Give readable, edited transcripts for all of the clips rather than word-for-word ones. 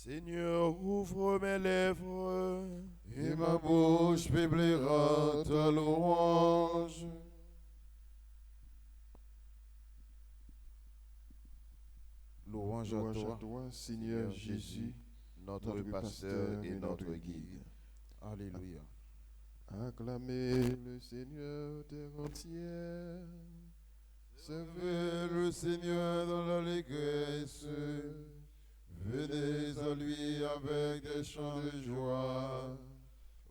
Seigneur, ouvre mes lèvres, et ma bouche publiera ta louange. Louange à toi, Seigneur Jésus, notre pasteur et notre guide. Alléluia. Acclamez le Seigneur terre entière. Servez le Seigneur dans l'allégresse. Venez à lui avec des chants de joie.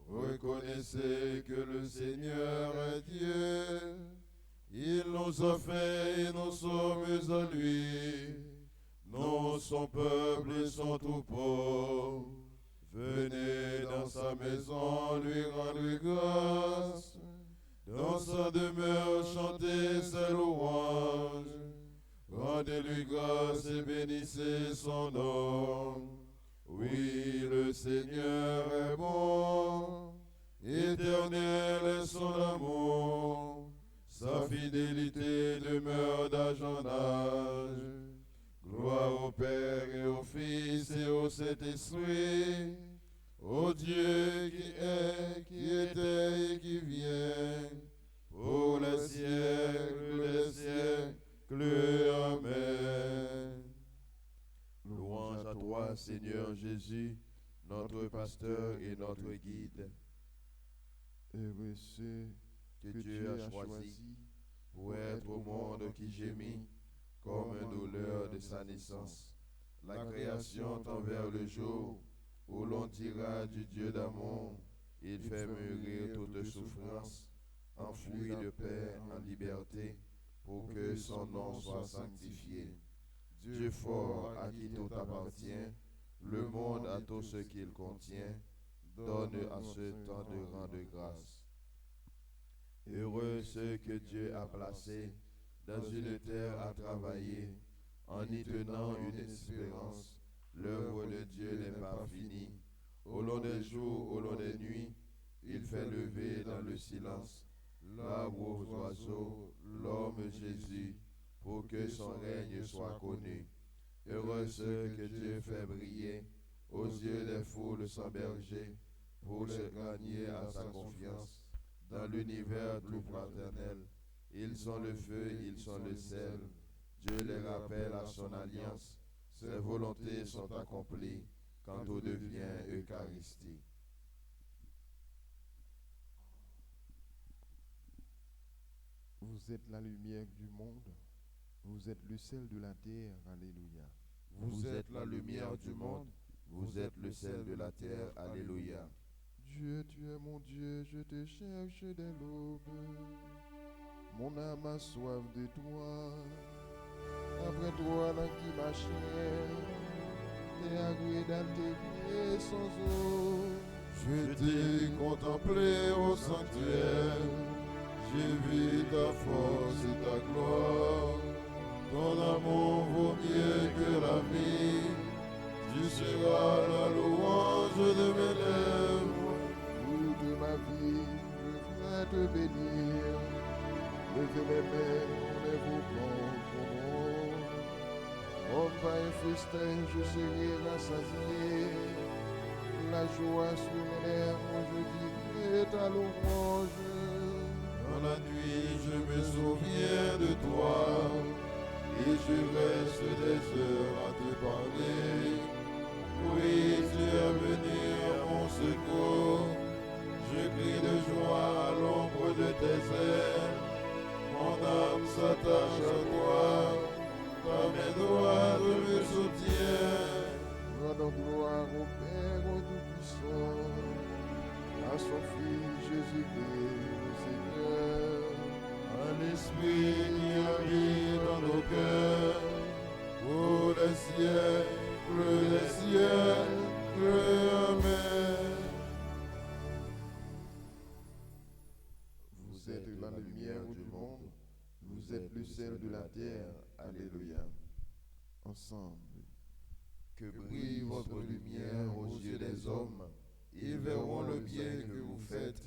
Reconnaissez que le Seigneur est Dieu. Il nous a fait et nous sommes à lui. Nous, son peuple et son troupeau. Venez dans sa maison lui rendre grâce. Dans sa demeure chantez ses louanges. Rendez-lui grâce et bénissez son nom. Oui, le Seigneur est bon. Éternel est son amour. Sa fidélité demeure d'âge en âge. Gloire au Père et au Fils et au Saint-Esprit, au Dieu qui est, qui était et qui vient, pour les siècles des siècles. Amen. Louange à toi, Seigneur Jésus, notre pasteur et notre guide. Heureux ceux Que Dieu a choisi pour être au monde qui gémit comme une douleur de sa naissance. La création tend vers le jour où l'on dira du Dieu d'amour. Il fait mûrir toute souffrance, enfouit de paix en liberté, pour que son nom soit sanctifié. Dieu fort à qui tout appartient, le monde à tout ce qu'il contient, donne à ce temps de rendre grâce. Heureux ceux que Dieu a placés dans une terre à travailler, en y tenant une espérance. L'œuvre de Dieu n'est pas finie. Au long des jours, au long des nuits, il fait lever dans le silence l'arbre aux oiseaux, l'homme Jésus, pour que son règne soit connu. Heureux ceux que Dieu fait briller aux yeux des foules sans berger, pour se gagner à sa confiance dans l'univers tout fraternel. Ils sont le feu, ils sont le sel. Dieu les rappelle à son alliance. Ses volontés sont accomplies quand tout devient Eucharistie. Vous êtes la lumière du monde. Vous êtes le sel de la terre. Alléluia. Vous êtes la lumière du monde. Vous êtes le sel de la terre. Alléluia. Dieu, tu es mon Dieu, je te cherche dès l'aube. Mon âme a soif de toi. Après toi, dans qui ma chair, t'es agréé d'altérer sans eau. Je t'ai contemplé au sanctuaire. J'ai vu ta force et ta gloire. Ton amour vaut mieux que la vie. Tu seras la louange de mes lèvres. Toute ma vie, je vais te bénir. Levez les mains, lève-vous ton nom. Comme par un festin, je serai rassasié. La joie sur mes lèvres, je dirai ta louange. Dans la nuit, je me souviens de toi. Et je reste des heures à te parler. Oui, tu es venu à mon secours. Je crie de joie à l'ombre de tes ailes. Mon âme s'attache à toi. Ta main droite me soutient. Rendons gloire au Père au Tout-Puissant, à son Fils Jésus-Christ, le Seigneur, à l'Esprit qui habite dans nos cœurs, pour les siècles des siècles. Amen. Vous êtes la lumière du monde, vous êtes le sel de la terre. Alléluia. Ensemble. Que brille votre lumière aux yeux des hommes. Ils verront le bien que vous faites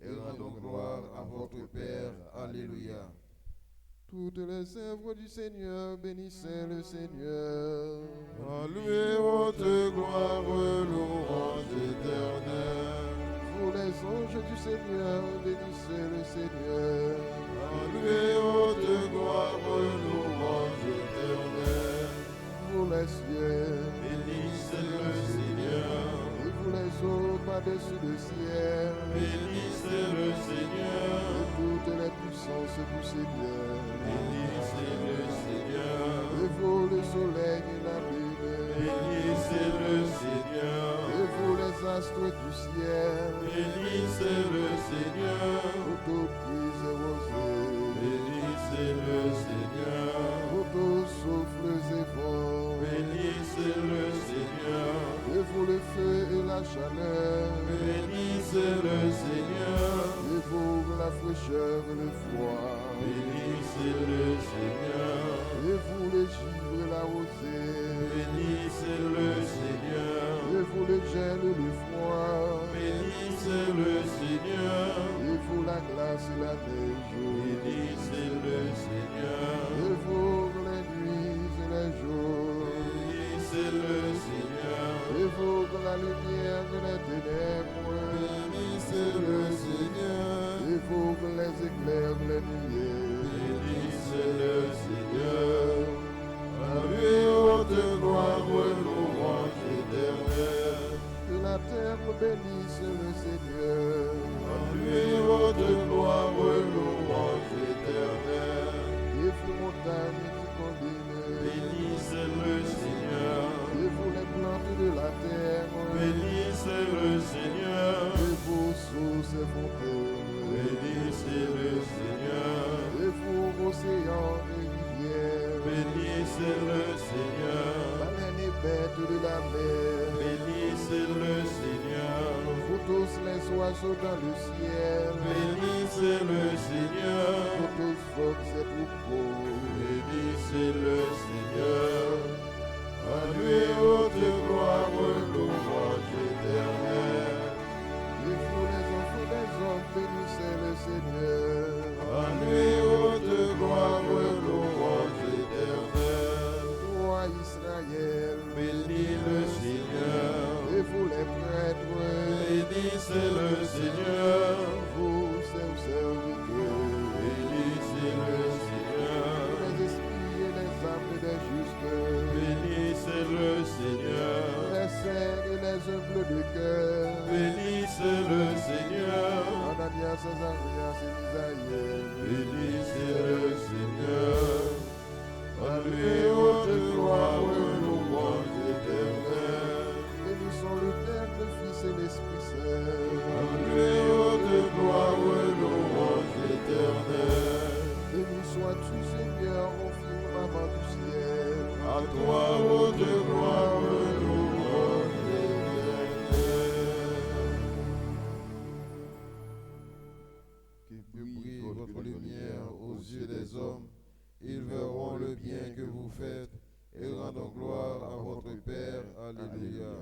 et rendons gloire à votre Père. Alléluia. Toutes les œuvres du Seigneur, bénissez le Seigneur. À lui haute gloire, louange éternelle. Vous les anges du Seigneur, bénissez le Seigneur. À lui haute gloire, louange éternelle. Vous les cieux, Bénissez le Seigneur. et vous les eaux par-dessus le ciel. Bénissez le Seigneur. Et toutes les puissances du Seigneur. Bénissez le Seigneur. Et vous le soleil et la lune. Bénissez le Seigneur. Et vous les astres du ciel. Bénissez le Seigneur. Vous tous qui rosés. Bénissez le Seigneur. Vous tous souffles et vents. Bénissez le Seigneur. Et vous le feu et la chaleur. Bénissez le Seigneur. Et vous la fraîcheur et le froid. Bénissez le Seigneur. Et vous les givres et la rosée. Bénissez le Seigneur. Et vous le gel et le froid. Bénissez le Seigneur. Et vous la glace et la neige. Bénissez le Seigneur. Et vous les nuits et les jours. Bénissez le Seigneur. Et vous la lumière et les ténèbres. Bénissez le Seigneur. Et vous les éclairs et les nuées. Bénissez le Seigneur. À lui haute gloire, louange éternelle. Que la terre bénisse le Seigneur. À lui haute gloire, louange éternelle. Et vous montagnes qui collines. Bénissez le Seigneur. Et vous les plantes de la terre. Bénissez le Seigneur. Et vos sources et fontaines. Bénissez le Seigneur. Et vous océans et rivières. Bénissez le Seigneur. Baleines et bêtes de la mer. Bénissez le Seigneur. Vous tous les oiseaux dans le ciel. Bénissez le Seigneur. Vous tous phoques et troupeaux. Bénissez le Seigneur. À lui haute gloire, louange éternelle. Et vous les enfants des hommes, bénissez le Seigneur. À lui haute gloire, louange éternelle. Toi Israël, Bénis le Seigneur. et vous les prêtres, Bénissez le Seigneur. vous ses serviteurs, Bénissez le Seigneur. les esprits et les âmes des justes, Bénissez le Seigneur. les saints et les humbles de cœur, Bénissez le Seigneur. Ananias, Azarias et Misaïel, Bénissez le Seigneur. À lui haute gloire, louange éternelle. bénissons le Père, le Fils et l'Esprit À Saint, lui haute gloire, louange éternelle. béni sois-tu Seigneur, au firmament du ciel. À toi, haute gloire, louange éternelle. Que Que brille votre lumière aux yeux des hommes. Ils verront le bien que vous faites et rendront gloire à votre Père. Alléluia.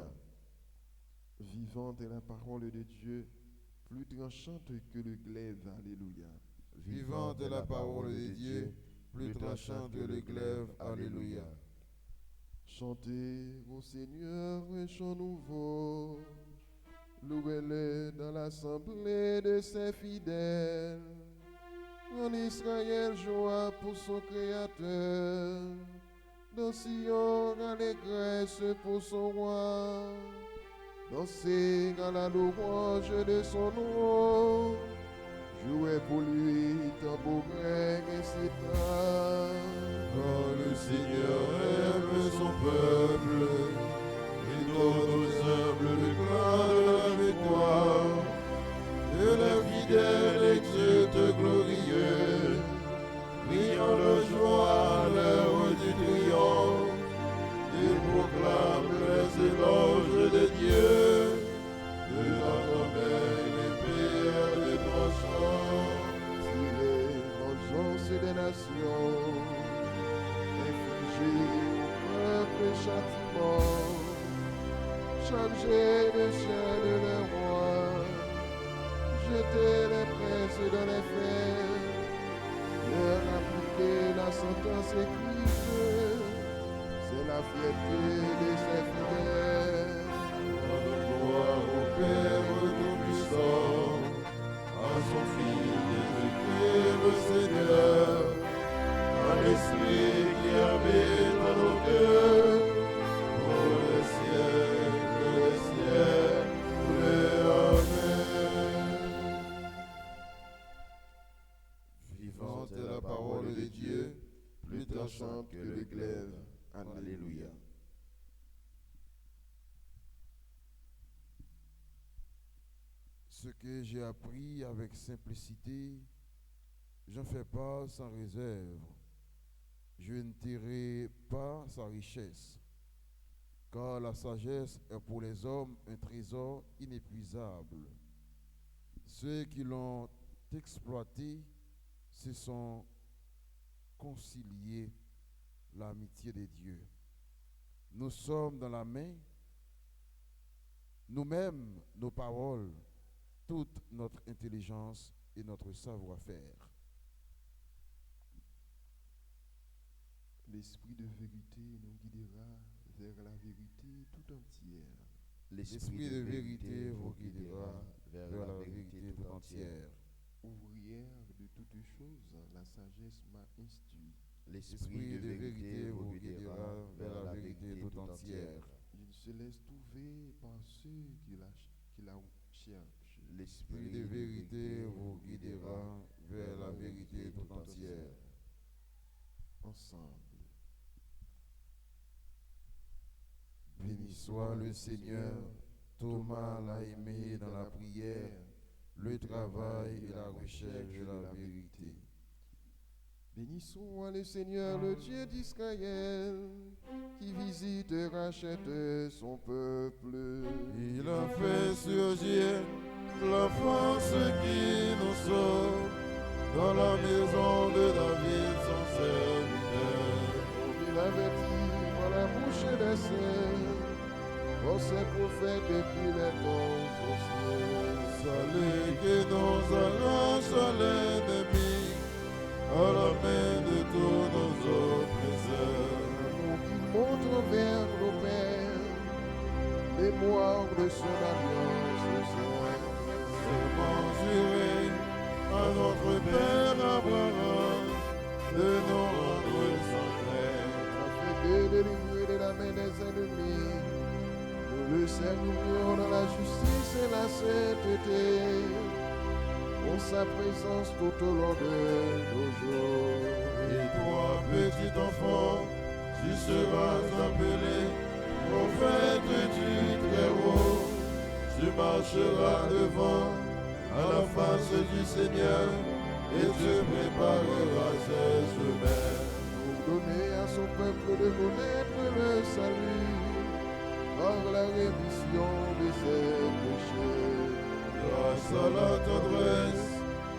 Vivante est la parole de Dieu, plus tranchante que le glaive. Alléluia. Vivante est la parole de Dieu, plus tranchante que le glaive. Alléluia. Chantez au Seigneur un chant nouveau. Louez-le dans l'assemblée de ses fidèles. En Israël, joie pour son Créateur. Dans Sion, allégresse pour son roi. Dansez à la louange de son nom. Jouez pour lui tambourin et sitar. Quand le Seigneur aime son peuple, il donne aux humbles le gloire de la victoire. De la fidèle exulte glorieux, criant de joie à l'heure du triomphe. Il proclame les éloges de Dieu, de la main l'épée de tranchant. Tirez vengeance des nations, infligez au peuple châtiment, changez le ciel de les rois, jetez les princes dans les fers, leur appliquez sa sentence écrite, c'est la fierté de ses fidèles. Gloire au Père Tout-Puissant, à son Fils Jésus-Christ le Seigneur, à l'Esprit qui habite dans nos cœurs, pour les siècles, Amen. Vivante est la parole de Dieu, plus tranchante que le glaive. Alléluia. Ce que j'ai appris avec simplicité, j'en fais pas sans réserve. Je ne tairai pas sa richesse, car la sagesse est pour les hommes un trésor inépuisable. Ceux qui l'ont exploité se sont conciliés l'amitié de Dieu. Nous sommes dans la main, nous-mêmes, nos paroles, toute notre intelligence et notre savoir-faire. L'esprit de vérité nous guidera vers la vérité tout entière. L'esprit de vérité vous guidera vers la vérité tout entière. Ouvrière de toutes choses, la sagesse m'a instruit. L'esprit de vérité vous guidera vers la vérité tout entière. Il se laisse trouver par ceux qui la cherchent. L'esprit de vérité vous guidera vers la vérité tout entière. Ensemble. Béni soit le Seigneur, Thomas l'a aimé dans la prière, le travail et la recherche de la vérité. Bénissons le Seigneur, le Dieu d'Israël, qui visite et rachète son peuple. Il a fait surgir l'enfance qui nous sauve dans la maison de David, son serviteur. Il avait dit par la bouche des saints, ô ses prophètes depuis les temps anciens. Salut que nous arrache à l'ennemi, à la main de tous nos oppresseurs. Nous qui montre vers nos pères, mémoire de son alliance sainte. Seulement juré à notre Père Abraham de nous rendre sans crainte. Afin de délivrer de la main des ennemis, nous le servions dans la justice et la sainteté, en sa présence tout au long de nos jours. Et toi, petit enfant, tu seras appelé prophète du Très-Haut. Tu marcheras devant à la face du Seigneur et tu prépareras ses chemins. Pour donner à son peuple de connaître le salut par la rémission de ses péchés. Grâce à la tendresse,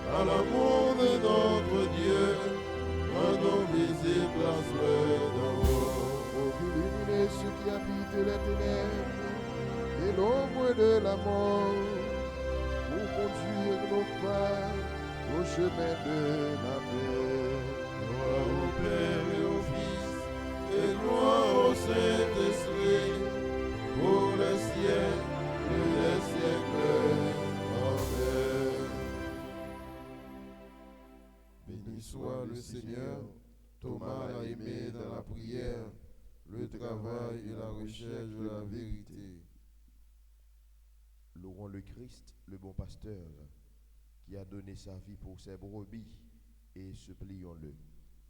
à l'amour de notre Dieu, rendons visible la soeur d'en haut. Pour illuminer ceux qui habitent les ténèbres et l'ombre de la mort, pour conduire nos pas au chemin de la paix. Gloire au Père et au Fils, et gloire au Saint-Esprit, pour les siècles et les siècles. Amen. Béni soit le Seigneur, Thomas l'a aimé dans la prière, le travail et la recherche de la vérité. Louons le Christ, le bon pasteur, qui a donné sa vie pour ses brebis, et supplions-le.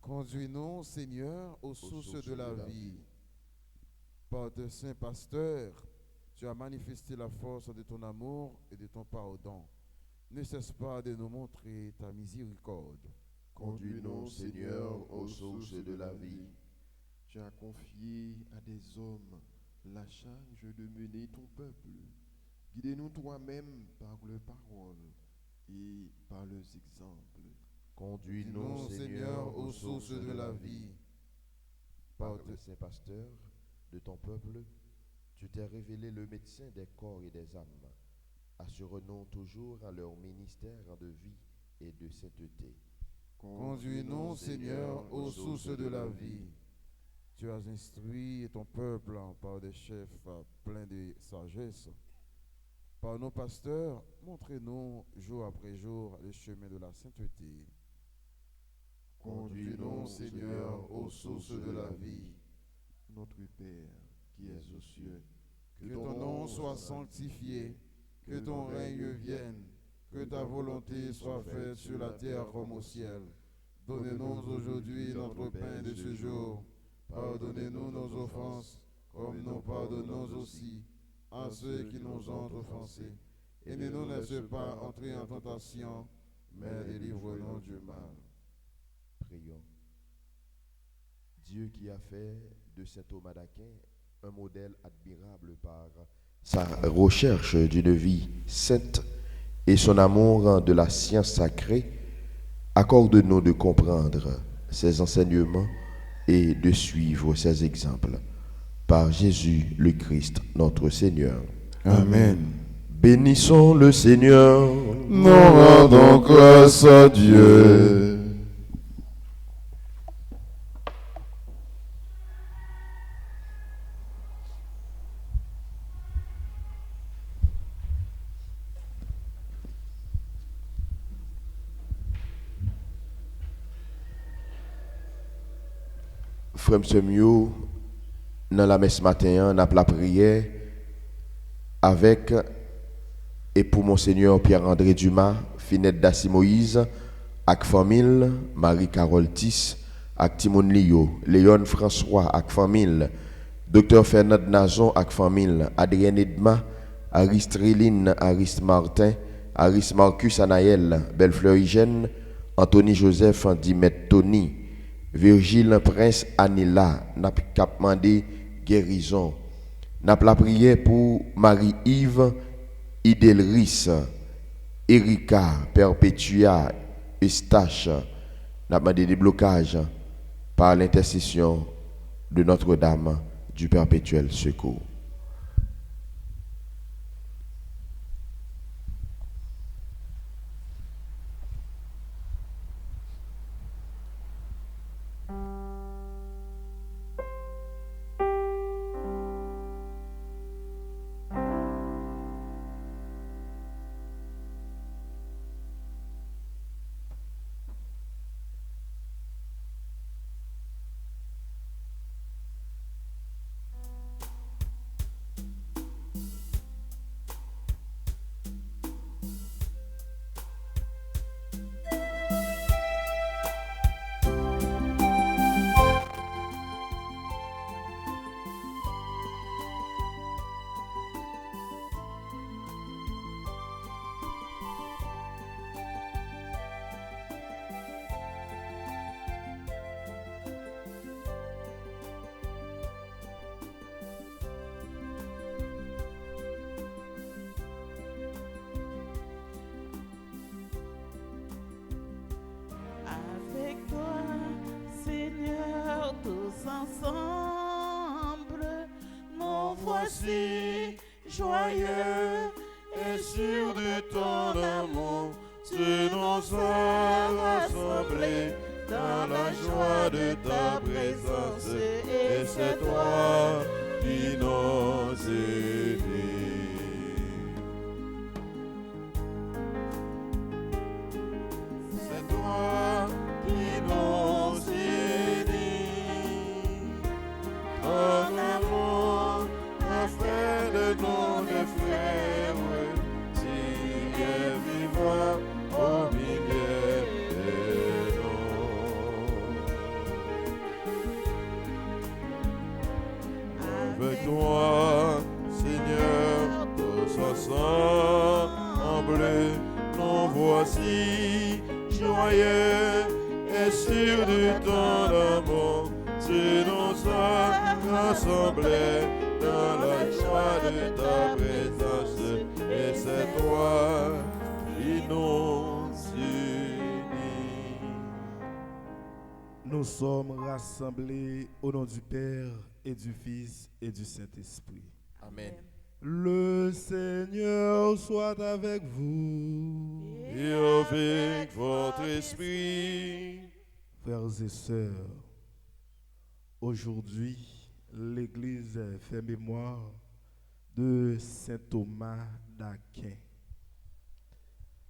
Conduis-nous, Seigneur, aux sources de la vie. Par tes saints pasteurs, tu as manifesté la force de ton amour et de ton pardon. Ne cesse pas de nous montrer ta miséricorde. Conduis-nous, Seigneur, aux sources de la vie. Tu as confié à des hommes la charge de mener ton peuple. Guidez-nous toi-même par leurs paroles et par leurs exemples. Conduis-nous, Seigneur, aux sources de la vie. Par le saint pasteur de ton peuple, tu t'es révélé le médecin des corps et des âmes. Assure-nous toujours à leur ministère de vie et de sainteté. Conduis-nous, Seigneur, aux sources de la vie. Tu as instruit ton peuple par des chefs pleins de sagesse. Par nos pasteurs, montrez-nous jour après jour les chemins de la sainteté. Conduis-nous, Seigneur, aux sources de la vie. Notre Père, qui es aux cieux, Que ton nom soit sanctifié, que ton règne vienne, que ta volonté soit faite sur la terre comme au ciel. Donnez-nous aujourd'hui notre pain de ce jour. Pardonnez-nous nos offenses, comme nous pardonnons aussi à ceux qui nous ont offensés. Et ne nous laisse pas entrer en tentation, mais délivre-nous du mal. Prions. Dieu qui a fait de saint Thomas d'Aquin un modèle admirable par sa recherche d'une vie sainte et son amour de la science sacrée, accorde-nous de comprendre ses enseignements et de suivre ses exemples. Par Jésus le Christ, notre Seigneur. Amen. Bénissons le Seigneur. nous rendons grâce à Dieu. Frère Semio, dans la messe matin, on a la prière avec et pour Monseigneur Pierre-André Dumas, Finette Dassi Moïse, avec famille, Marie-Carole Tis, avec Timon Lio, Léon François, avec famille, Dr Fernand Nazon, avec famille, Adrien Edma, Aristréline, Arist Martin, Aris Marcus Anaël, Bellefleur Hygiène, Anthony Joseph, Dimet Tony, Virgile Prince Anila, n'a pas demandé guérison. N'a pas prié pour Marie-Yves Idelris, Erika Perpetua Eustache. N'a demandé déblocage par l'intercession de Notre-Dame du Perpétuel Secours. Joyeux et sûr de ton amour, tu nous as rassemblés dans la joie de ta présence, et c'est toi qui nous unis. C'est toi qui nous unis. Ton amour a fait de nous des frères, tu es vivant au milieu de nous. Avec toi, Seigneur, tous ensemble, nous voici joyeux et sûrs de ton amour. Tu nous as rassemblés dans la joie de ta présence, et c'est toi qui nous unis. Nous sommes rassemblés au nom du Père et du Fils et du Saint-Esprit. Amen. Le Seigneur soit avec vous. et avec votre esprit. Frères et sœurs, aujourd'hui, l'Église fait mémoire de Saint Thomas d'Aquin.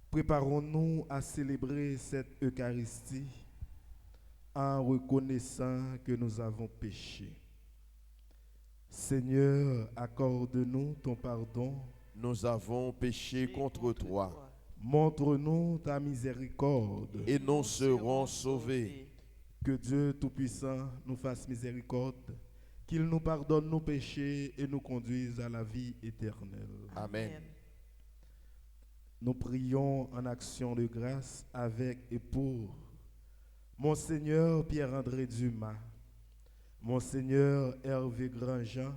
Préparons-nous à célébrer cette Eucharistie en reconnaissant que nous avons péché. Seigneur, accorde-nous ton pardon. Nous avons péché contre toi Montre-nous ta miséricorde. et nous serons sauvés. Que Dieu Tout-Puissant nous fasse miséricorde, qu'il nous pardonne nos péchés et nous conduise à la vie éternelle. Amen. Nous prions en action de grâce avec et pour Monseigneur Pierre-André Dumas, Monseigneur Hervé Grandjean,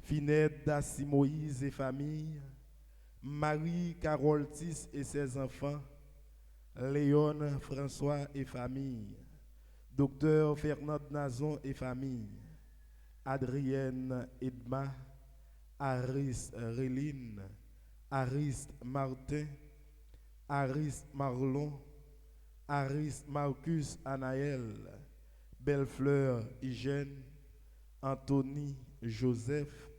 Finette Daci Moïse et famille, Marie-Carole Tis et ses enfants, Léon François et famille, Docteur Fernand Nazon et famille, Adrienne Edma, Aris Réline, Aris Martin, Aris Marlon, Aris Marcus Anaël, Bellefleur Hygiène, Anthony Joseph,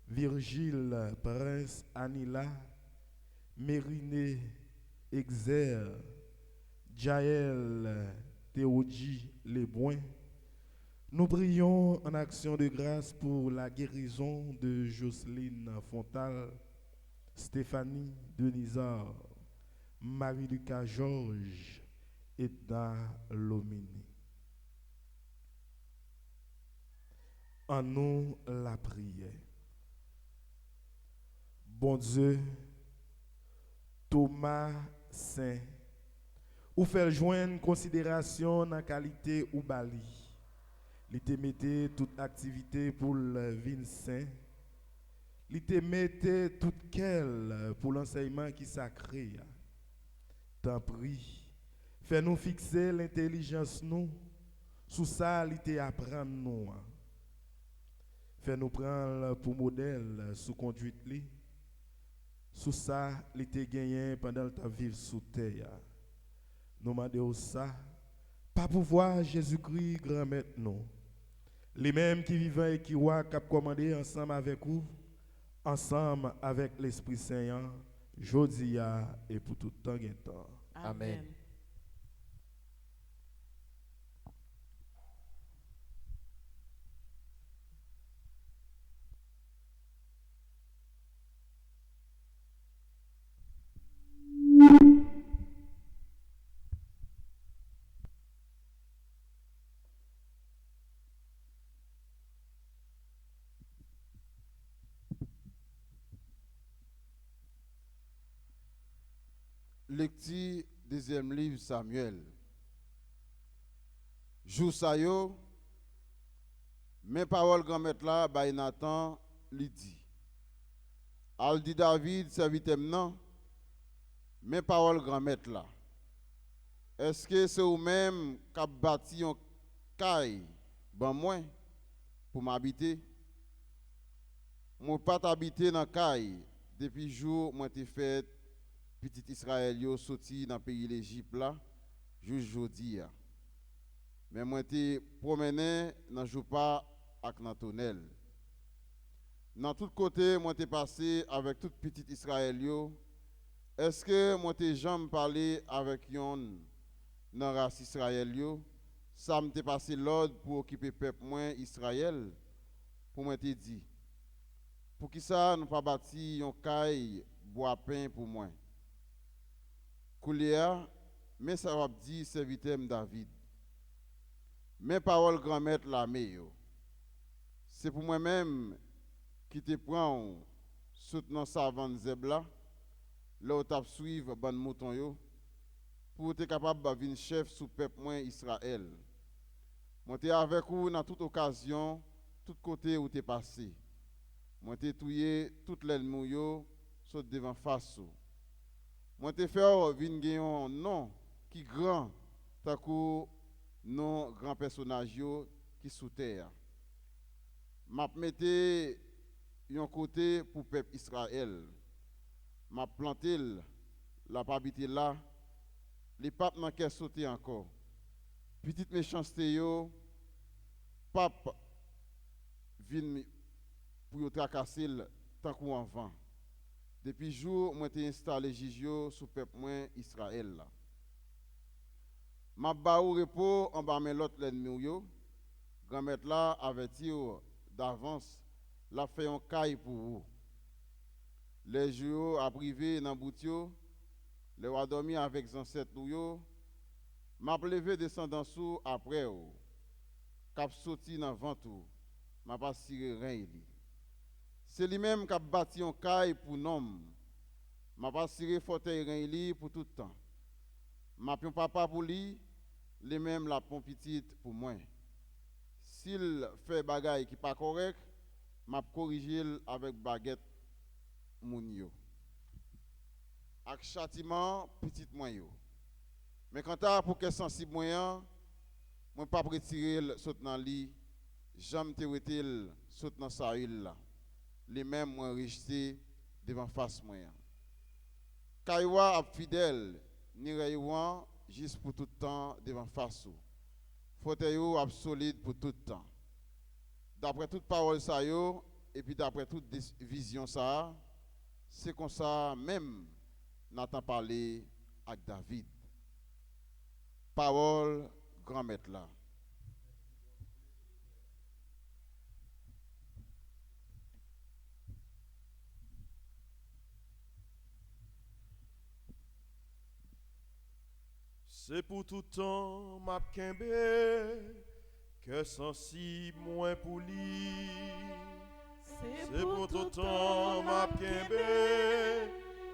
Virgile Prince Anila, Mériné Exer, Jaël Théodie Lesboins. Nous prions en action de grâce pour la guérison de Jocelyne Fontal, Stéphanie Denizard, Marie-Lucas Georges et Dan Lomini. En nous la prière. Bon Dieu, Thomas Saint, ou fait joindre considération dans la qualité ou bali. Il te mettait toute activité pour le vin saint. Il te mettait toute quelle pour l'enseignement qui sacré. T'en prie, fais-nous fixer l'intelligence nous, sous ça il te apprend nous. Fais-nous prendre pour modèle sous conduite li. Sous ça il te gagné pendant le temps vivre sous terre. Nous demandons ça, pas pour voir Jésus-Christ grand maître nous. Les mêmes qui vivent et qui voient cap commandé ensemble avec vous, ensemble avec l'Esprit Saint, jodia et pour tout temps et temps. Amen. Lecture deuxième livre Samuel. Jou sa yo, mes paroles grand-maître là, bay Nathan, li dit. Al dit David, servitem nan, mes paroles grand-maître là. Est-ce que c'est ou même qui bâti un caille, ben moi, pour m'habiter? Moi pas habiter dans caille depuis jour moi t'ai fait petit Israël yo sorti dans le pays l'Égypte là, juste jodi. Mais moi t'ai promené dans Joupa avec Nantonel. Dans tout côté moi t'ai passé avec tout petit Israël yo. Est-ce que moi t'ai jamais parlé avec yon dans race Israël yo? Ça m'était passé l'ordre pour occuper peuple moins Israël. Pour moi t'ai dit. Pour qui ça nous pas bâti yon caille bois pain pour moi. Kouléa, mais ça va dire serviteur David. Mes paroles grand-maître la meilleure. C'est pour moi-même qui te prend soutenant savant zebla, là où tu suivre ban mouton yo, pour être capable de devenir chef sous peuple moins Israël. Moi t'es avec vous dans toute occasion, tout côté où t'es passé. Moi t'ai touillé toute l'ennemi yo, saute devant face. Moi t'ai fait venir un nom qui grand, tant que non grand personnage qui sous terre. M'a metté un côté pour peuple Israël. M'a planté la pas habité là, les papes n'ont qu'à sauter encore. Petite méchanceté yo, pape vient pour yo tracasser tant qu'on avant. Depuis jour moi t'ai installé Jijio sous peuple moi Israël là. M'a ba ou repos en bas mais l'autre l'ennemi yo. Grand-mère là averti d'avance la fait un caille pour vous. Les jours à privé dans boutio, les wa dormi avec ancêtres nous yo. M'a levé descendant sous après ou. Cap sorti dans ventou. M'a pas tiré rien li. C'est lui-même qui a bâti un caille pour nom. M'a pas tiré fauteuil rien li pour tout le temps. M'a pion papa pour lui, les mêmes la pon petite pour moi. S'il fait bagaille qui pas correct, m'a corriger avec baguette moun yo. Ak châtiment petite moi yo. Mais quand t'as pour que sensible moyen, moi pas retirer saute dans lit, jamais te retel saute dans sa huile là. Les mêmes moi resté devant face moyen. Kaiwa a fidèle, ni rayouan juste pour tout le temps devant face ou. Fauteuil a solide pour tout le temps. D'après toute parole ça yo et puis d'après toute vision ça, c'est comme ça même Nathan parlé avec David. Parole grand maître là. C'est pour tout temps m'a kembe que sensible moins pour lui. C'est pour tout temps m'a kembe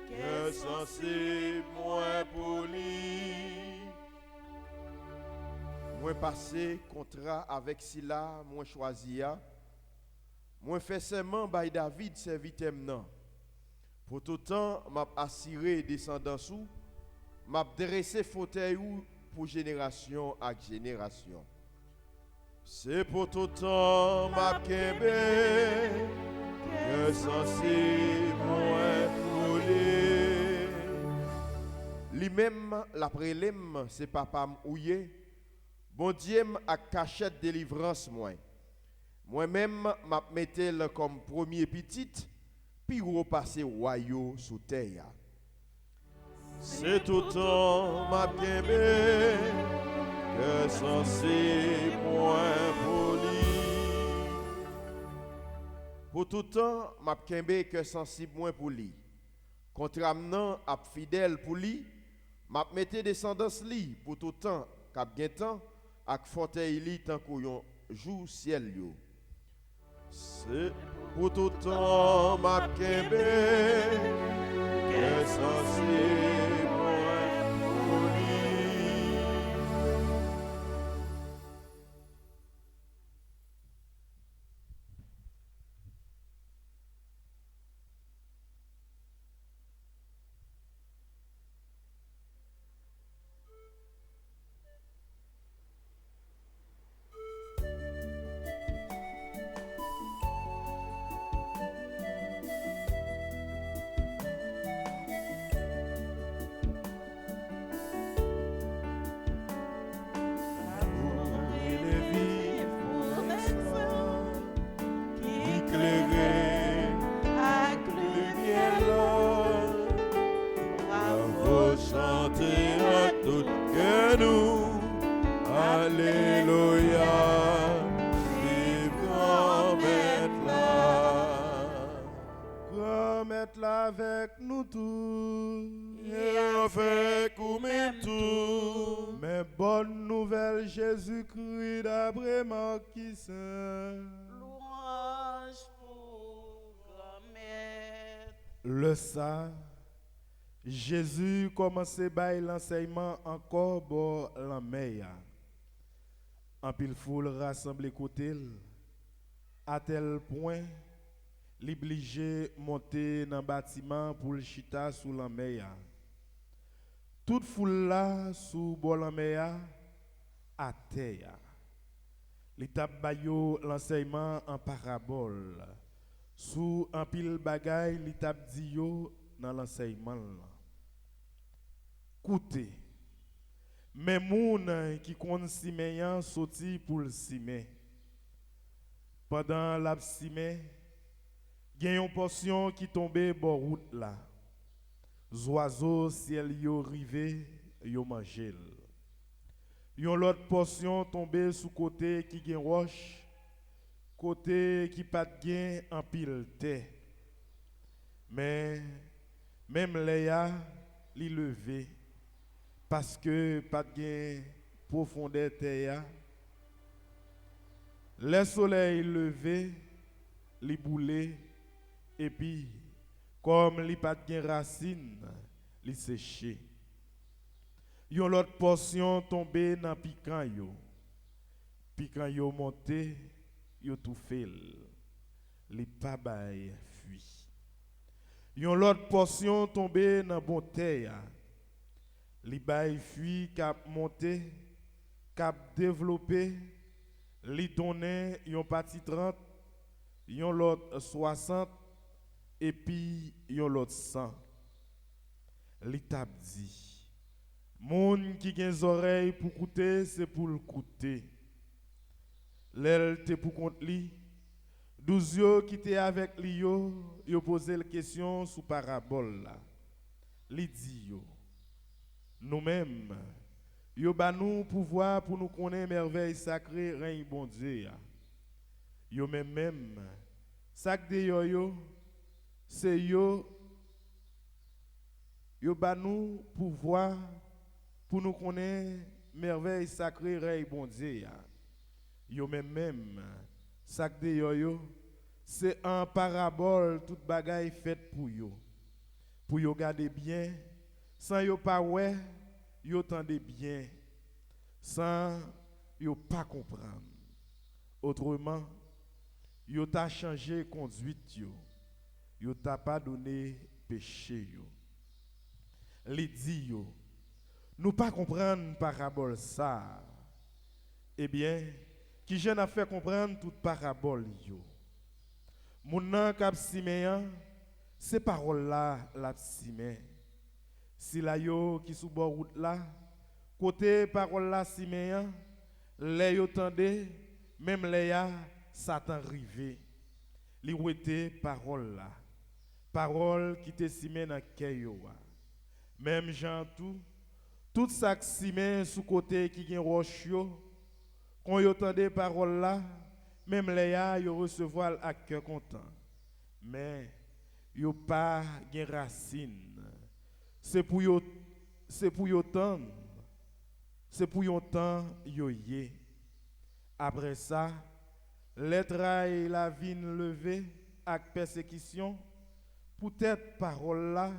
que sensible moins pour lui. Moi passé contrat avec Sila, moi choisi a. Moi fait serment by David servitem nan. Pour tout temps m'a assuré descendant sous. M'a dressé fauteuil pour génération à génération. C'est pour tout temps m'a kembe que censé moins pour lui-même la prélème c'est papa m'ouye. Bon Dieu a cachette délivrance moi-même m'a metté comme premier petit puis repasser royaux sous terre. C'est tout temps m'a kembe que censé moins poli. Pour tout temps m'a kembe que censé moins poli. Contrairement à fidèle pour lui, m'a mette descendance li pour tout temps cap gen temps ak fauteuil li tant qu'on jour ciel yo. C'est pour tout temps m'a kembe que censé avec nous tous et avec nous-mêmes tous. Mais bonne nouvelle Jésus-Christ d'après Marquis Saint. Louange pour grand-mère. Le ça, Jésus commençait par l'enseignement encore pour la mer. En pile foule rassemblée côté à tel point l'obligé monter dans le bâtiment pour le chita sous la mer. Toute foule là sous bord la mer à terre. L'étape bayo l'enseignement en parabole. Sous un pile bagaille l'étape dit yo dans l'enseignement. Écoutez, mais moun qui compte simeyan sorti pour le simer. Pendant la simer, il y a une portion qui tombait bord route là. Oiseaux ciel yo rivé, yo mangé. Yon l'autre portion tombée sous côté qui gen roche, côté qui pas gen en pile terre. Mais même Léa li levé parce que pas gen profondeur terre. Le soleil levé, li boulé et puis comme li pas gen racine, li séché. Yon l'autre portion tombée dans piquant yo. Piquant yo monté, yo tout fait. Li pas bay fuit. Yon l'autre portion tombée dans bon terre. Li bay fuit cap monté, cap développé, li donné yon parti 30, yon l'autre 60 et puis yon l'autre 100. Li tap dit moun qui gen oreilles pour écouter, c'est pour le écouter. L'elle te pour compte li. 12 yo qui te avec li yo posé la question sous parabole là. Li dit yo. Nous-mêmes, yo ba nous pouvoir pour nous connaître merveille sacrée règne bon Dieu. Yo même sac de yo c'est yo ba nous pouvoir pour nous connaître merveille sacrée règne bon Dieu. Yo même sac de yo c'est en parabole toute bagaille faite pour yo garder bien sans yo pas ouais yo tendez bien sans yo pas comprendre. Autrement yo t'a changé conduite yo t'a pas donné péché yo. Li dit yo nous pas comprendre parabole ça. Eh bien, qui j'en a fait comprendre toute parabole yo. Moun nan k'ap simeyan, ces paroles là la simé. Si la yo qui sous bord route là, côté parole là simeyan, les yo tendé, même les ya Satan rivé. Li wete parole là. Parole qui te simé dans cœur yo. Même Jean tout ça qui simé sous côté qui gen roche yo, quand yo tendé parole là, même les ya yo recevoir à cœur content. Mais yo pas gen racine. C'est pour yo temps yo yé. Après ça, les trailles la vine levée avec persécution, peut-être parole là,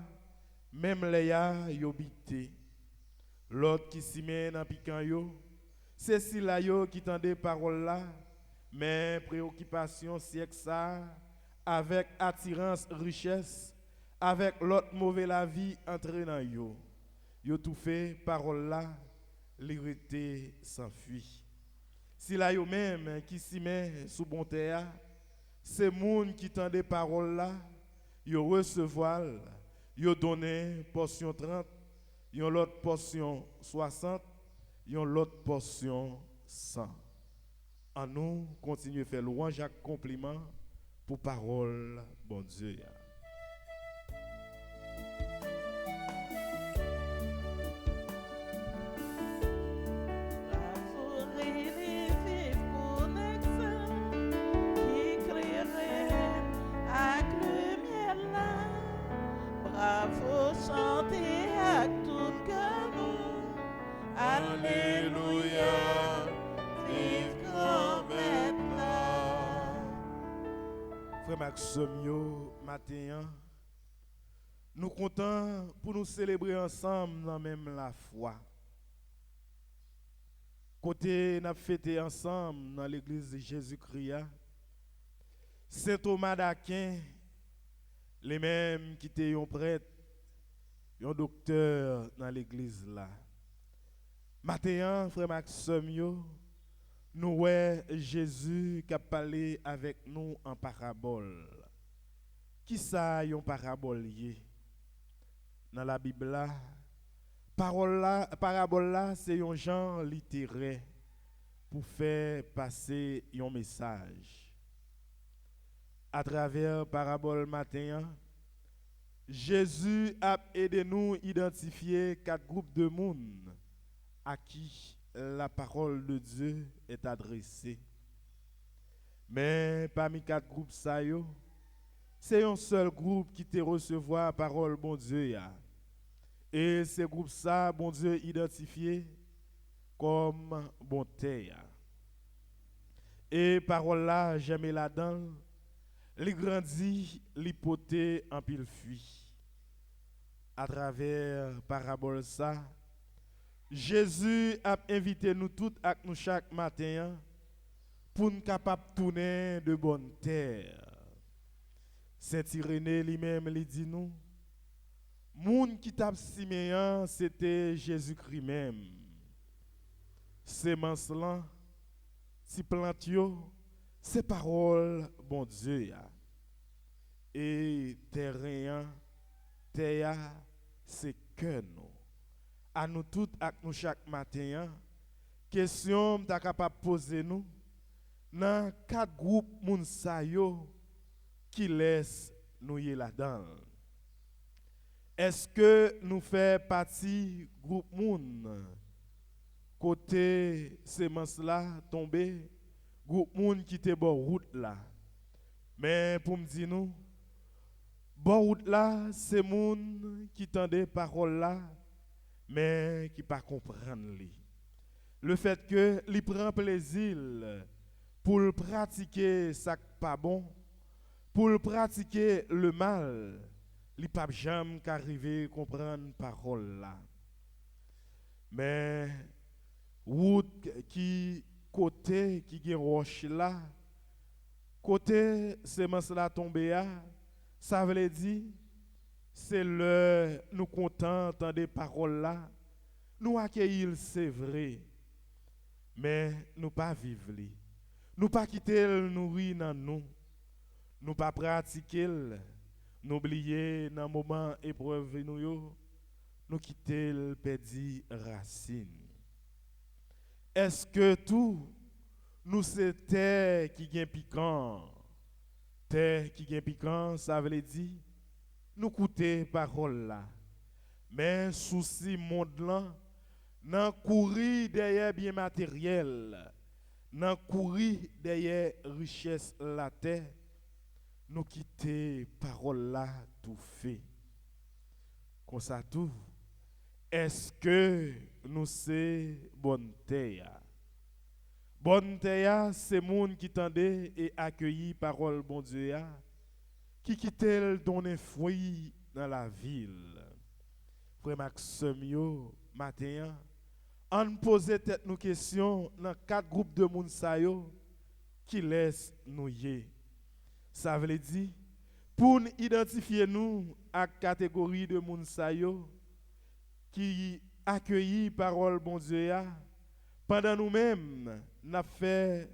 même les ya yo bité. L'autre qui s'y met dans piquant yo, c'est si la yo qui tendait parole là, mais préoccupation siècle ça, avec attirance richesse, avec l'autre mauvais la vie entré dans yo. Yo tout fait parole là, l'irrité s'enfuit. Si la yo même qui s'y met sous bon terre, c'est moun qui tendait parole là, yo recevoir, yo donner portion 30, yon l'autre portion 60, yon l'autre portion 100. En nous, continuez à faire louange et compliment pour parole, bon Dieu. Bravo, chantez à tout cœur. Alléluia, vive grand maître. Frère Maxime, matin, nous comptons pour nous célébrer ensemble dans même la foi. Côté nous fêté ensemble dans l'église de Jésus-Christ, Saint Thomas d'Aquin, les mêmes qui étaient un prêtre, un docteur dans l'église là. Matin, frère Maxime, nous voyons Jésus qui a parlé avec nous en parabole. Qui ça, une parabole? Dans la Bible là, Parabole là, c'est un genre littéraire pour faire passer un message. À travers parabole matin, Jésus a aidé nous à identifier 4 groupes de monde à qui la parole de Dieu est adressée. Mais parmi 4 groupes, c'est un seul groupe qui te recevoir la parole bon Dieu. Et ce groupe ça, bon Dieu identifié comme bonté. Et parole là, j'aime là-dedans, li grandit, li poté en pile fuit. À travers parabole ça, Jésus a invité nous tous à nous chaque matin pour nous capables de tourner de bonne terre. Saint Irénée lui-même lui dit nous, moun qui t'a Siméon, c'était Jésus-Christ même. Semence là, si plante yo, c'est parole bon Dieu ya. Et terrain, c'est que nous. À nous tous, à nous chaque matin, question t'as capable poser nous dans 4 groupes moun sa yo qui laisse nous y là-dedans. Est-ce que nous faisons partie groupe moun côté semence là tombé, groupe moun qui te bon route là. Mais pour me dire nous, bon route là, c'est moun qui tendait parole là, mais qui pas comprendre li. Le fait que li prend plaisir pour le pratiquer ça pas bon, pour le pratiquer le mal, li pas jamais qu'arriver comprendre parole là. Mais route qui côté qui gen roche là, côté semence là tombé a, ça veut dire c'est le nous content entendre paroles là, nous accueillir c'est vrai, mais nous pas vivre li. Nous pas quitter le nourrir dans nous. Nous pas pratiquer, nous oublier dans moment épreuve nous quitter le perdre racine. Est-ce que tout nous c'est terre qui gagne piquant? Terre qui gagne piquant, ça veut dire nous écouter parole là. Mais souci monde là, nan courir derrière bien matériel, nan courir derrière richesse la terre, nous quitter parole là tout fait. Comme ça tout. Est-ce que nous c'est bonne terre? Bonne terre, c'est monde qui tendait et accueilli parole bon Dieu qui quittait donner fruit dans la ville. Frère Maxime yo matin, on pose tête nous questions dans 4 groupes de monde sa yo qui laisse nous yé. Ça veut dire pour nous identifier nous à catégorie de monde sa yo qui accueilli parole bon Dieu pendant nous-mêmes n'a fait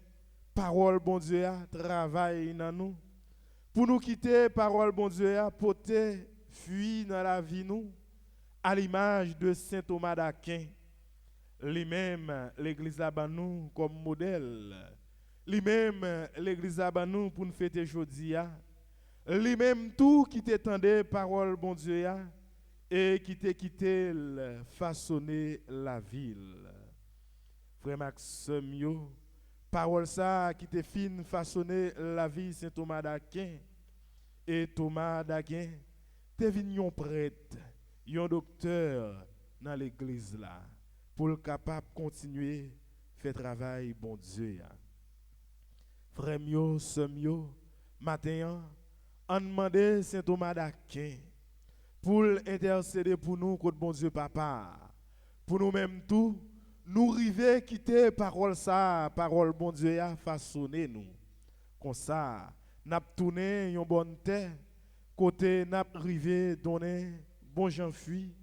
parole bon Dieu travail dans nous pour nous quitter parole bon Dieu porter fuir dans la vie nous à l'image de Saint Thomas d'Aquin lui-même l'église a nous comme modèle lui-même l'église a nous pour nous fêter aujourd'hui lui-même tout qui t'étendait parole bon Dieu et qui t'a quitté façonner la ville. Frère Maxime, parole ça qui t'a fin façonner la vie Saint Thomas d'Aquin. Et Thomas d'Aquin, t'es venu un prêtre, un docteur dans l'église là, pour le capable de continuer faire travail bon Dieu. Frère mio, sœur mio, matin, on demandait Saint Thomas d'Aquin pour intercéder pour nous contre bon Dieu papa, pour nous-mêmes tout, nous river quitter parole ça, parole bon Dieu a façonné nous. Comme ça, n'a tourné une bonne terre, côté n'a rivé donner bon Jean fui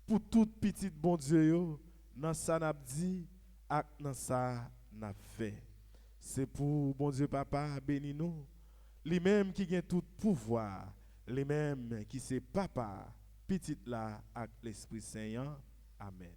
pour toute petite bon Dieu yo, dans ça n'a dit ak dans ça n'a fait. C'est pour bon Dieu papa béni nous, lui-même qui a tout pouvoir. Les mêmes qui c'est papa, petit là avec l'Esprit Saint, Amen.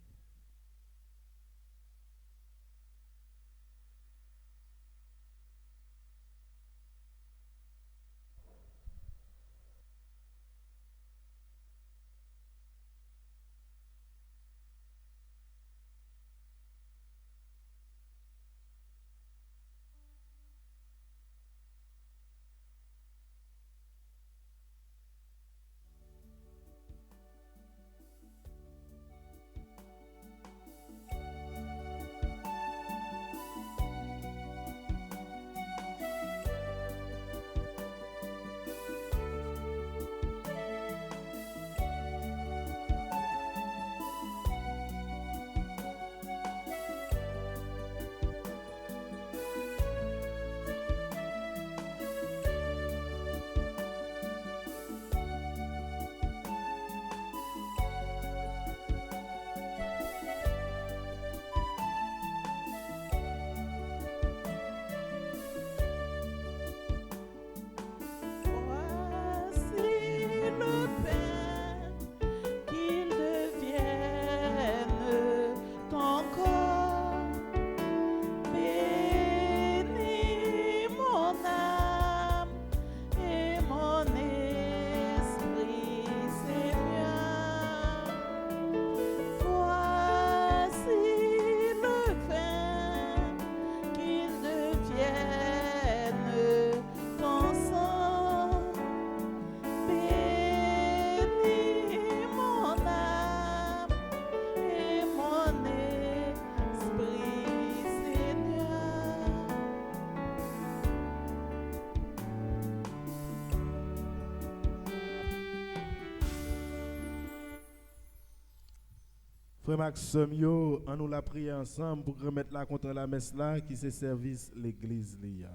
Frère Maxime, yo, on nous l'a prié ensemble pour remettre là contre la messe là qui se service l'église là.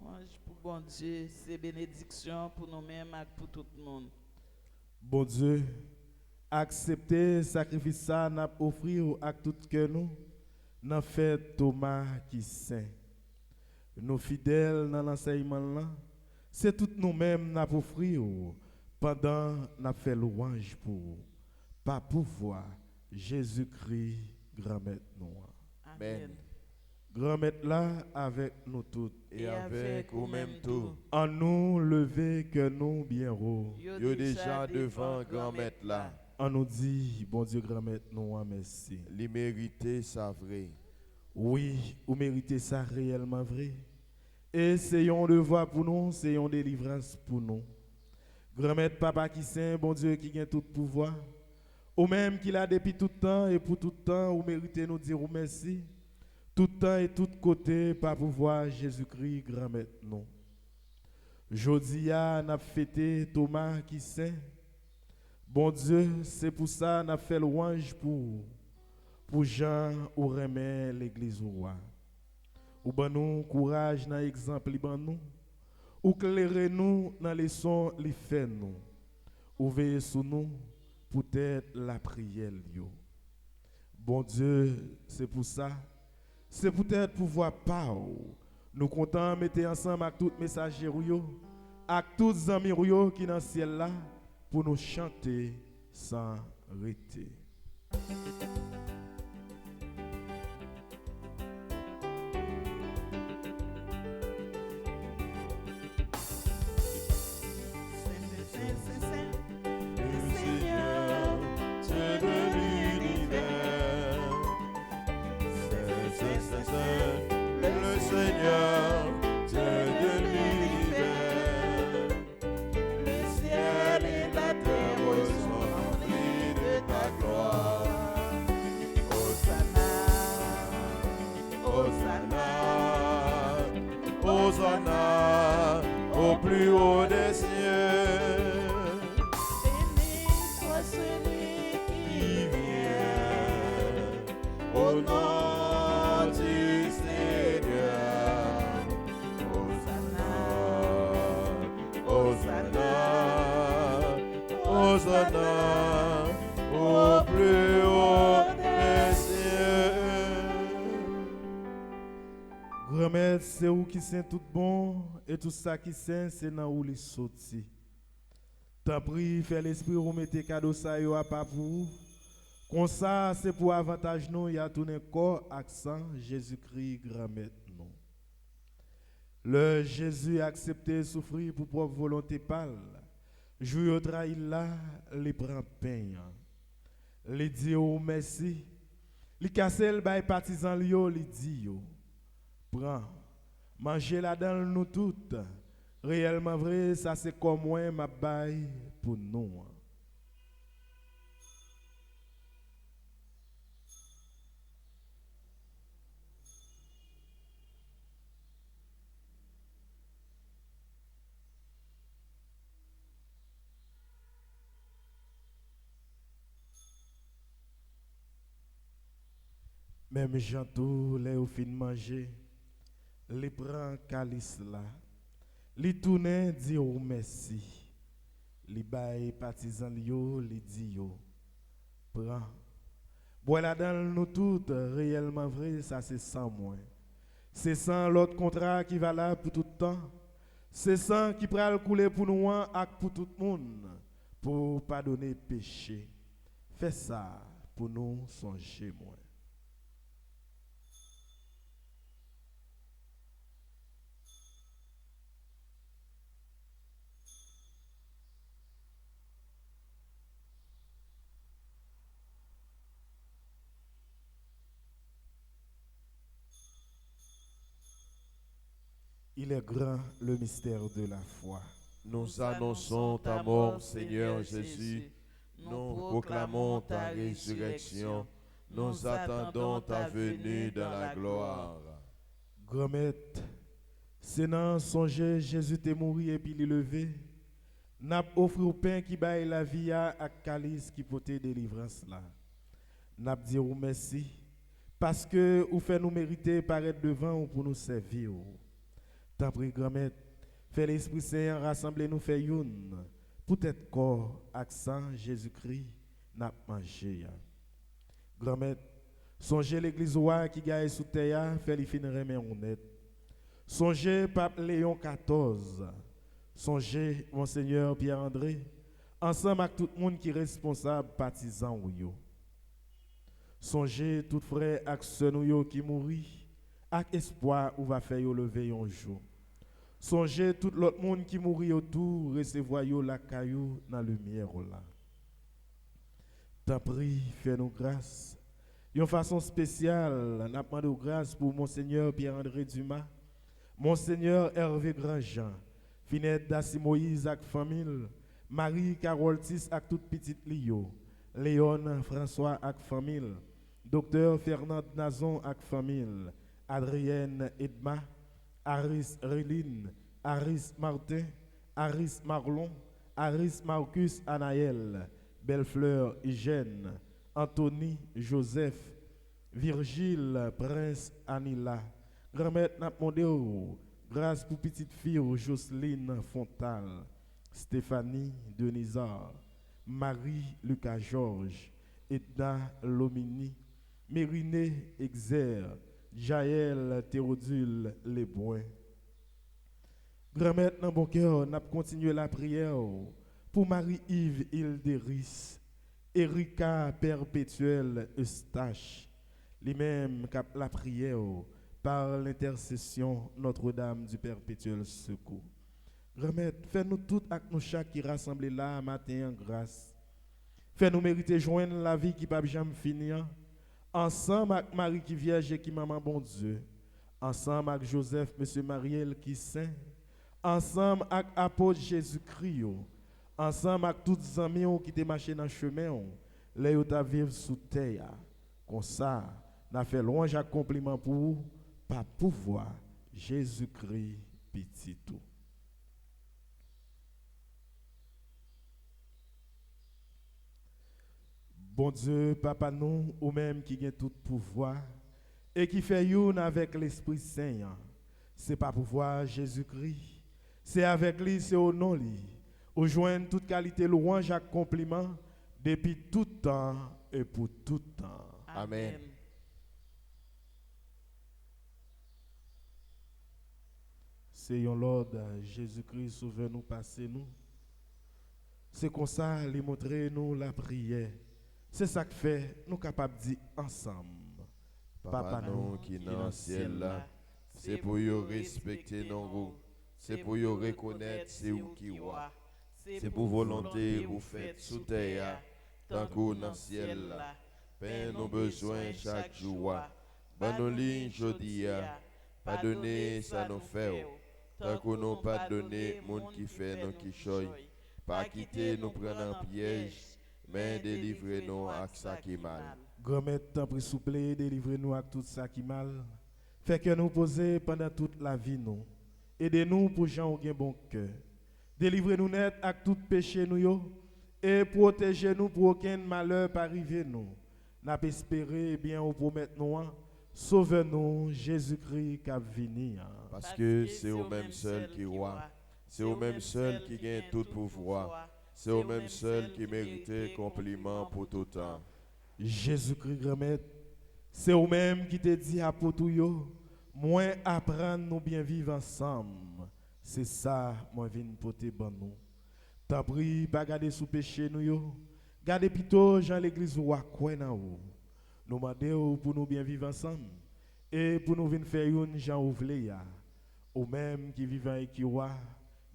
Ange pour bon Dieu, c'est bénédiction pour nous-mêmes et pour tout le monde. Bon Dieu, acceptez sacrifice ça n'a offrir à tout que nous dans fête Thomas qui saint. Nous fidèles dans l'enseignement là, c'est tout nous-mêmes n'a offrir pendant n'a fait louange pour par pouvoir Jésus-Christ grand-maître nous. Amen. Grand-maître là avec nous tous Et avec vous-même tout. en nous lever que nous bien haut. Yo déjà devant grand-maître là. On nous dit bon Dieu grand-maître nous merci. Li mérité ça vrai. Oui, vous méritez ça réellement vrai. Et c'est un devoir pour nous, c'est une délivrance pour nous. Grand-maître papa qui saint, bon Dieu qui a tout pouvoir. Ou même qu'il a depuis tout temps et pour tout temps, vous méritez nous dire merci. Tout temps et tout côté par pouvoir Jésus-Christ grand-maître nous. Jodia n'a fêté Thomas qui saint. Bon Dieu, c'est pour ça n'a fait louange pour Jean ou remet l'église au roi. Ou ban nous courage dans l'exemple li ban nous. Ou clairer nous dans les sons li fait nous. Ou veiller sur nous peut-être la prière yo. Bon Dieu, c'est pour ça. C'est peut-être pouvoir pas. Nous comptons mettre ensemble avec tous les messagers avec tous les amis qui dans le ciel là pour nous chanter sans arrêter. Hosanna au plus haut des cieux. Béni soit celui qui vient Au nom du Seigneur. Hosanna, Hosanna, Hosanna au plus haut des cieux. Grand-mère, c'est où qui saint tout bon et tout ça qui saint, c'est dans où les sorti. T'en prie, fais l'esprit ou mettez cadeau ça yo à pas pour vous. Comme ça, c'est pour avantage nous, il y a tout un corps, accent, Jésus-Christ, grand-mère nous. Le Jésus a accepté souffrir pour propre volonté pâle. Jouer au trahi là, les prend peine. Les dit oh merci. Les casse le bail partisan lio, les dit yo. Prends, mangez la dans nous toutes. Réellement vrai, ça c'est comme moi, ma bail pour nous. Même Jean-Tout, les au fin manger, les prend calice là, les tourne dit oh merci, les bail partisan yo, les dit yo, prend. Bois la dans nous toutes, réellement vrai, ça c'est sans moins. C'est sans l'autre contrat qui va là pour tout le temps. C'est sans qui pral couler pour nous et pour tout le monde, pour pardonner péché. Fais ça pour nous songer moins. Il est grand le mystère de la foi. Nous annonçons ta mort, Seigneur Jésus. Nous proclamons ta résurrection. Nous attendons ta venue dans la gloire. Grand-mère, c'est dans songer Jésus t'est mort et puis il est levé. N'a offert au pain qui baille la vie à calice qui porte délivrance là. N'a dit merci parce que vous fait nous mériter paraître devant pour nous servir. Tant pis, grand-mère, fais l'Esprit Saint rassembler nous faire une. Peut-être corps, accent, Jésus-Christ, n'a mangé. Grand-mère, songez l'église qui gagne sous terre, fait les fins remet honnête. Songez Pape Léon XIV. Songez Monseigneur Pierre-André. Ensemble avec tout le monde qui est responsable, partisan ou yo. Songez tout frère avec ceux qui mourit. Avec espoir, ou va faire lever un jour. Songez tout l'autre monde qui mourit autour, recevoir la caillou dans la lumière là. T'en prie, fais-nous grâce. D'une façon spéciale, n'a demandé grâce pour Monseigneur Pierre-André Dumas, Monseigneur Hervé Grandjean, Finette Dassi Moïse avec famille, Marie Carole Tis avec toute petite Lio, Léon François avec famille, Docteur Fernand Nazon avec famille, Adrienne Edma, Aris Réline, Aris Martin, Aris Marlon, Aris Marcus Anaël, Bellefleur Hygiène, Anthony Joseph, Virgile Prince Anila, grand-mère Napmondéo, grâce pour petite fille Jocelyne Fontal, Stéphanie Denisard, Marie Lucas Georges, Edna Lomini, Mériné Exer, Jaël Théodule Lesboins. Grand-mère dans mon cœur, n'a continué la prière pour Marie-Yves Hilderis, Erika Perpétuelle Eustache, les mêmes cap la prière par l'intercession Notre-Dame du Perpétuel Secours. Grand-mère, fais-nous toutes avec nous chaque qui rassemblés là matin en grâce. Fais-nous mériter joindre la vie qui ne peut jamais finir. Ensemble avec Marie qui vierge et qui maman bon Dieu. Ensemble avec Joseph, Monsieur Mariel qui saint. Ensemble avec apôtre Jésus-Christ. Ensemble avec tous les amis qui te marché dans le chemin. Les qui vivent sous terre. Comme ça, n'a fait louange à compliment pour vous, par pouvoir. Jésus-Christ, petit tout. Bon Dieu, Papa nous, ou même qui a tout pouvoir, et qui fait une avec l'Esprit Saint, c'est pas pouvoir Jésus-Christ, c'est avec lui, c'est au nom lui, ou joindre toute qualité louange à compliment, depuis tout temps et pour tout temps. Amen. Seigneur Lord, Jésus-Christ, sauve-nous, passez-nous. C'est comme ça, lui montrer nous la prière. C'est ça que fait, nous capables de dire ensemble. Papa nous qui dans le ciel là, c'est pour y respecter nos goûts, c'est pour y reconnaître c'est où qui roi. C'est pour volonté vous faites sous terre, tant qu'on dans le ciel là. Pain nos besoins chaque jour. Ban nos lignes jodi, pardonnez ça nous fait. Tant qu'on nous pardonne, monde qui fait nous qui choy. Pas quitter nous prendre en piège, mais délivrez-nous à ça qui est mal. Grand-mère, t'en prie, s'il vous plaît, délivrez-nous à tout ça qui est mal. Fait que nous poser pendant toute la vie, nous. Aidez-nous pour gens qui ont bon cœur. Délivrez-nous net à tout péché, nous, yo, et protégez-nous pour aucun malheur pas arriver, nous. N'a pas espéré, bien, ou promettre nous, sauve-nous, Jésus-Christ, qui a venu. Parce que c'est au même seul qui roi. C'est au même seul qui gagne tout pouvoir. C'est au même seul qui mérite compliment pour tout temps. Jésus-Christ, grand-mère, c'est au même qui te dit à tout yo, moins apprendre nous bien vivre ensemble. C'est ça, moi, viens pour te ban nous. T'en prie, pas garder sous péché nous yo. Gardez plutôt Jean l'église ou quoi dans vous. Nous demandons pour nous bien vivre ensemble. Et pour nous venir faire une Jean ouvlé ya. Au même qui vivant et qui roi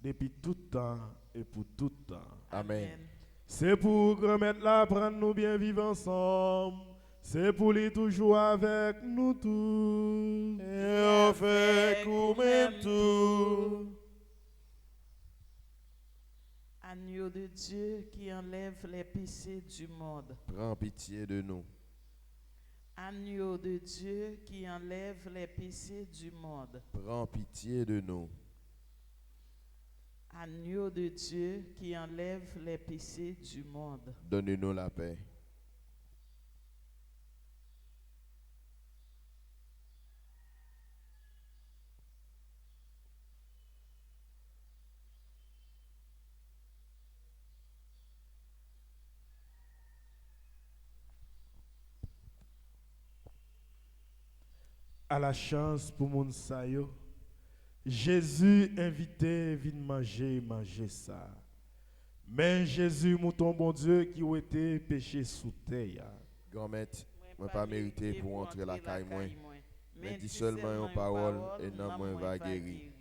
depuis tout temps et pour tout temps. Amen. C'est pour grand-mère là prendre nous bien vivre ensemble. C'est pour lui toujours avec nous tous. Et on fait coup même tout. Agneau de Dieu qui enlève les péchés du monde. Prends pitié de nous. Agneau de Dieu qui enlève les péchés du monde. Prends pitié de nous. Agneau de Dieu qui enlève les péchés du monde. Donne-nous la paix. À la chance pour mon sayo, Jésus invité vient manger ça. Mais Jésus, mouton bon Dieu, qui a été péché sous terre. Grand-mère, moi pas mérité pour entrer la caille moi. Mais dis seulement une parole et non moi va guérir.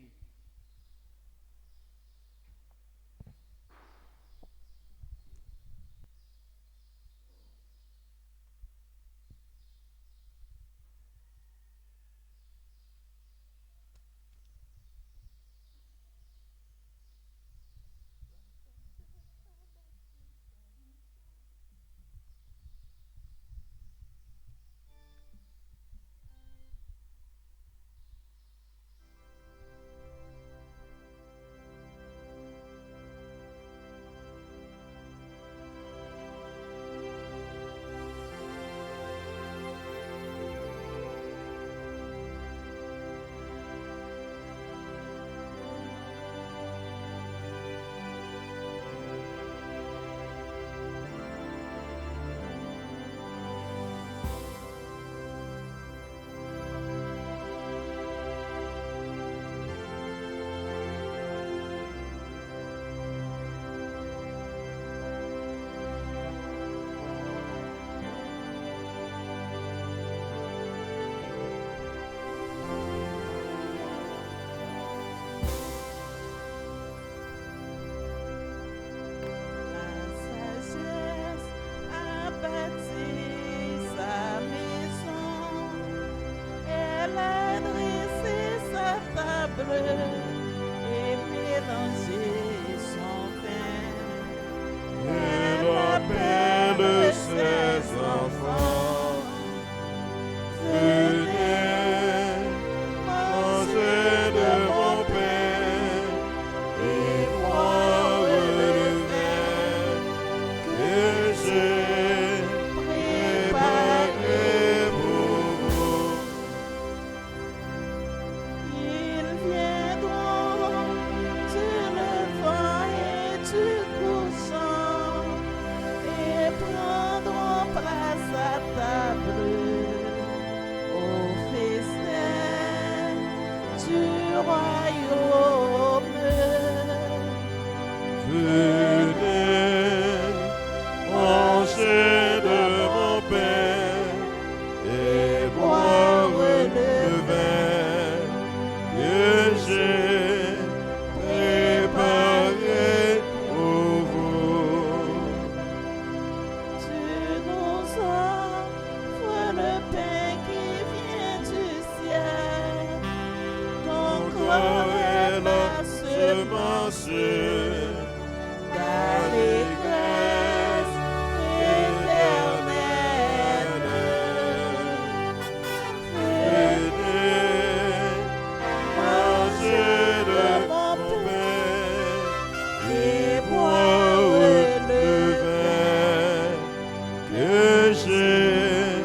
que j'ai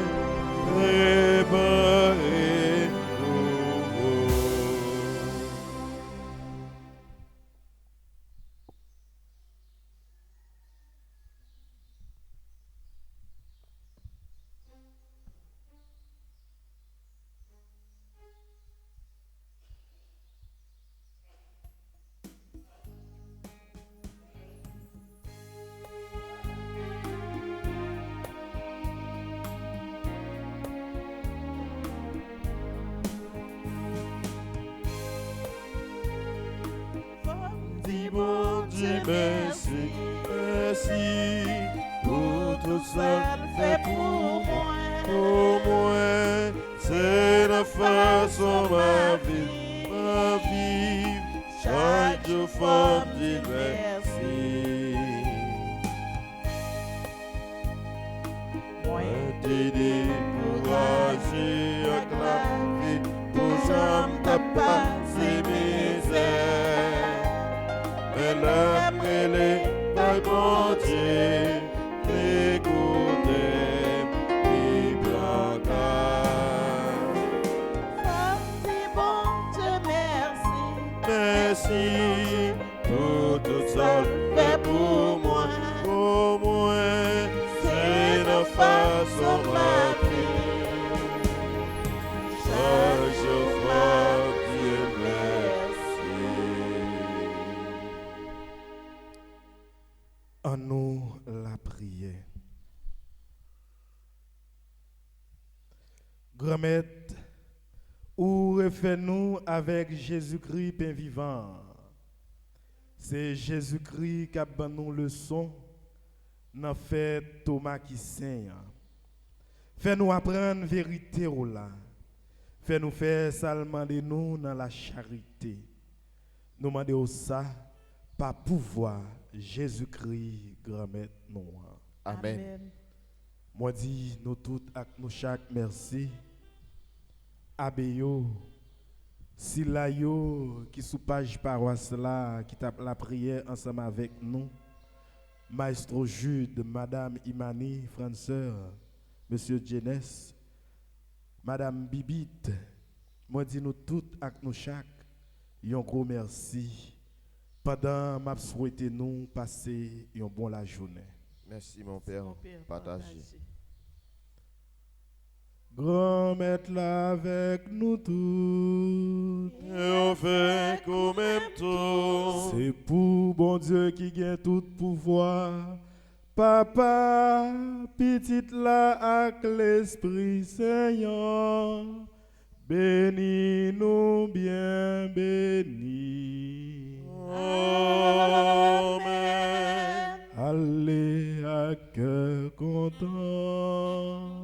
préparé pour vous. Dis bon Dieu merci, merci pour tout ça fait pour moi. Pour moi, c'est la façon ma vie, chaque jour faut dire merci. Moi t'ai découragé avec la vie, pour ça m't'a passé misère. Mais l'après pas bon Dieu, l'écouter, les placards. Dis bon Dieu merci. Merci pour tout ça fait pour moi. Pour moi, c'est la façon ma vie. Chaque jour, Dieu merci. En nous la prière. Grand-mère, ou refait-nous avec Jésus-Christ pain vivant. C'est Jésus-Christ qui a donné nous leçon dans fait Thomas qui saigne. Fais-nous apprendre vérité ou là. Fais-nous faire seulement de nous dans la charité. Nous demandons ça par pouvoir Jésus-Christ grand-mère nous. Amen. Moi dis nous toutes avec nous chaque merci. Abeyo, Silayo qui sous page paroisse là qui tape la prière ensemble avec nous. Maestro Jude, Madame Imani, Franceur, Monsieur Jeunesse, Madame Bibite, moi dis nous toutes avec nous chaque, un gros merci. Pendant m'a souhaité nous passer une bonne la journée. Merci mon Père, partagez. Grand maître là avec nous tous. Et on fait qu'au même temps. C'est pour bon Dieu qui gagne tout pouvoir. Papa, petite là avec l'Esprit Seigneur. Bénis-nous bien bénis. Amen. Allez à cœur content.